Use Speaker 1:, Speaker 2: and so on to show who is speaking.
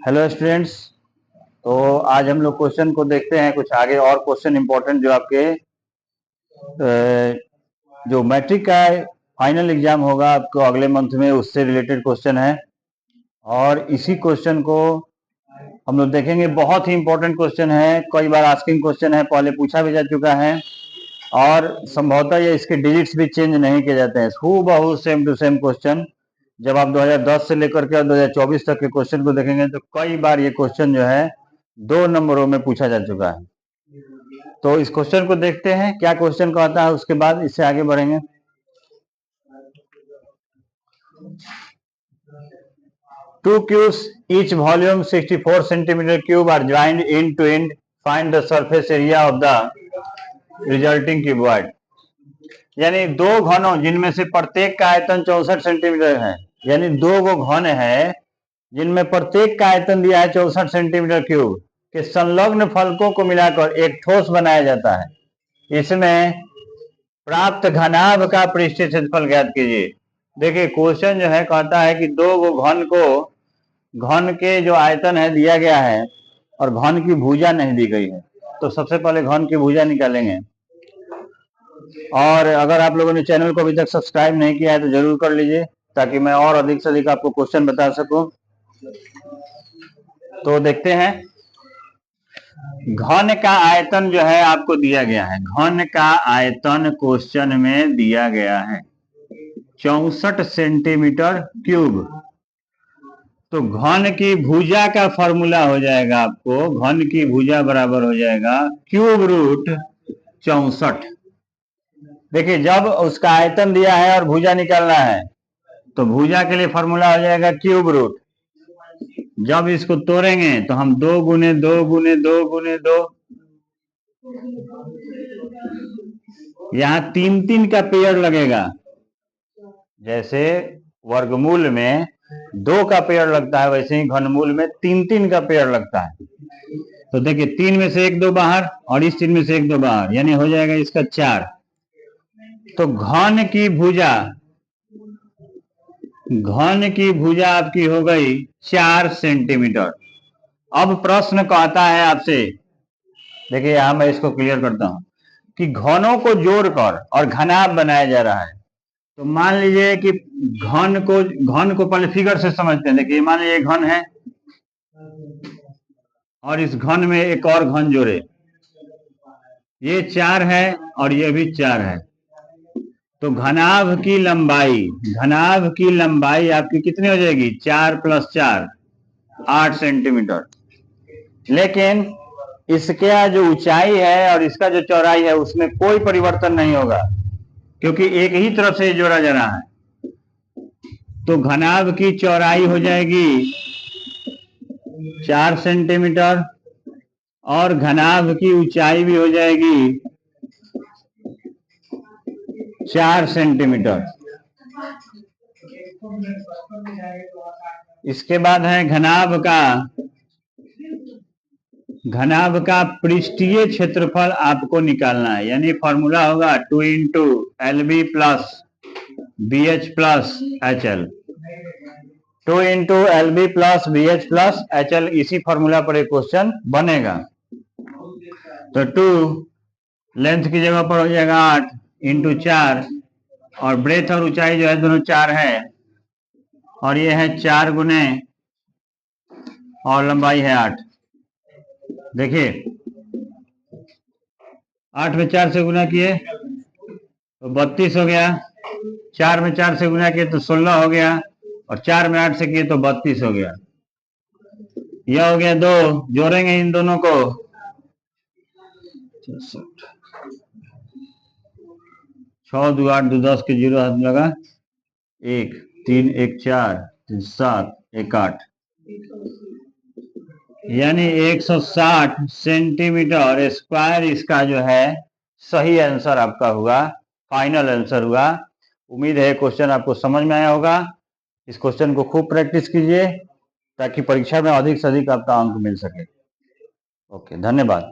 Speaker 1: Hello students, तो आज हम लोग क्वेश्चन को देखते हैं कुछ आगे और क्वेश्चन इंपॉर्टेंट जो आपके जो मैट्रिक का फाइनल एग्जाम होगा आपको अगले मंथ में, उससे रिलेटेड क्वेश्चन है। और इसी क्वेश्चन को हम लोग देखेंगे। बहुत ही इंपॉर्टेंट क्वेश्चन है, कई बार आस्किंग क्वेश्चन है, पहले पूछा भी जा चुका है और संभवतः ये इसके डिजिट्स भी चेंज नहीं किए जाते हैं। हूबहू सेम टू सेम क्वेश्चन जब आप 2010 से लेकर के 2024 तक के क्वेश्चन को देखेंगे तो कई बार ये क्वेश्चन जो है 2 नंबरों में पूछा जा चुका है। तो इस क्वेश्चन को देखते हैं क्या क्वेश्चन को आता है, उसके बाद इससे आगे बढ़ेंगे। Two cubes, each volume 64 centimeter cube are joined end to end. Find the surface area of the resulting cuboid. यानी दो घनों जिनमें से प्रत्येक का आयतन 64 सेंटीमीटर है, यानी दो गो घन है जिनमें प्रत्येक का आयतन दिया है 64 सेंटीमीटर क्यूब के संलग्न फलकों को मिलाकर एक ठोस बनाया जाता है। इसमें प्राप्त घनाभ का पृष्ठीय क्षेत्रफल ज्ञात कीजिए। देखिए क्वेश्चन जो है कहता है कि दो गो घन को, घन के जो आयतन है दिया गया है और घन की भुजा नहीं दी गई है। तो सबसे पहले घन की भुजा निकालेंगे। और अगर आप लोगों ने चैनल को अभी तक सब्सक्राइब नहीं किया है तो जरूर कर लीजिए ताकि मैं और अधिक से अधिक आपको क्वेश्चन बता सकूं। तो देखते हैं, घन का आयतन जो है आपको दिया गया है। घन का आयतन क्वेश्चन में दिया गया है 64 सेंटीमीटर क्यूब। तो घन की भुजा का फॉर्मूला हो जाएगा आपको, घन की भुजा बराबर हो जाएगा क्यूब रूट 64। देखिए जब उसका आयतन दिया है और भुजा निकालना है तो भुजा के लिए फॉर्मूला हो जाएगा क्यूब रूट। जब इसको तोड़ेंगे तो हम 2 गुने 2 गुने 2 गुने 2, यहां 3 का पेयर लगेगा। जैसे वर्गमूल में 2 का पेयर लगता है वैसे ही घनमूल में 3 का पेयर लगता है। तो देखिए 3 में से 1 2 बाहर और इस 3 में से 1 2 बाहर, यानी हो जाएगा इसका 4। तो घन की भुजा आपकी हो गई 4 सेंटीमीटर। अब प्रश्न कहता है आपसे, देखिए यहां मैं इसको क्लियर करता हूं कि घनों को जोड़कर और घनाभ बनाया जा रहा है। तो मान लीजिए कि घन को पहले फिगर से समझते हैं। देखिए मान लीजिए घन है और इस घन में एक और घन जोड़े, ये 4 है और ये भी 4 है। तो घनाभ की लंबाई आपकी कितनी हो जाएगी? 4 + 4 8 सेंटीमीटर। लेकिन इसका जो ऊंचाई है और इसका जो चौड़ाई है उसमें कोई परिवर्तन नहीं होगा क्योंकि एक ही तरफ से जोड़ा जा रहा है। तो घनाभ की चौड़ाई हो जाएगी 4 सेंटीमीटर और घनाभ की ऊंचाई भी हो जाएगी 4 सेंटीमीटर। इसके बाद है घनाभ का पृष्ठीय क्षेत्रफल आपको निकालना है, यानी फॉर्मूला होगा 2 × LB + BH + HL। 2 × LB + BH + HL, इसी फॉर्मूला पर एक क्वेश्चन बनेगा। तो 2 लेंथ की जगह पर हो जाएगा 8 × 4 और ब्रेथ और ऊंचाई जो है दोनों 4 है और ये है 4 गुने और लंबाई है 8। देखिए 8 में 4 से गुना किए तो 32 हो गया, 4 में 4 से गुना किए तो 16 हो गया और 4 में 8 से किए तो 32 हो गया। यह हो गया 2, जोड़ेंगे इन दोनों को 6 2 8 2 10 के 0 हाथ लगा, 1 3 1 4 3 7 1 8, यानी 160 सेंटीमीटर स्क्वायर इसका जो है सही आंसर आपका हुआ, फाइनल आंसर हुआ। उम्मीद है क्वेश्चन आपको समझ में आया होगा। इस क्वेश्चन को खूब प्रैक्टिस कीजिए ताकि परीक्षा में अधिक से अधिक आपका अंक मिल सके। ओके, धन्यवाद।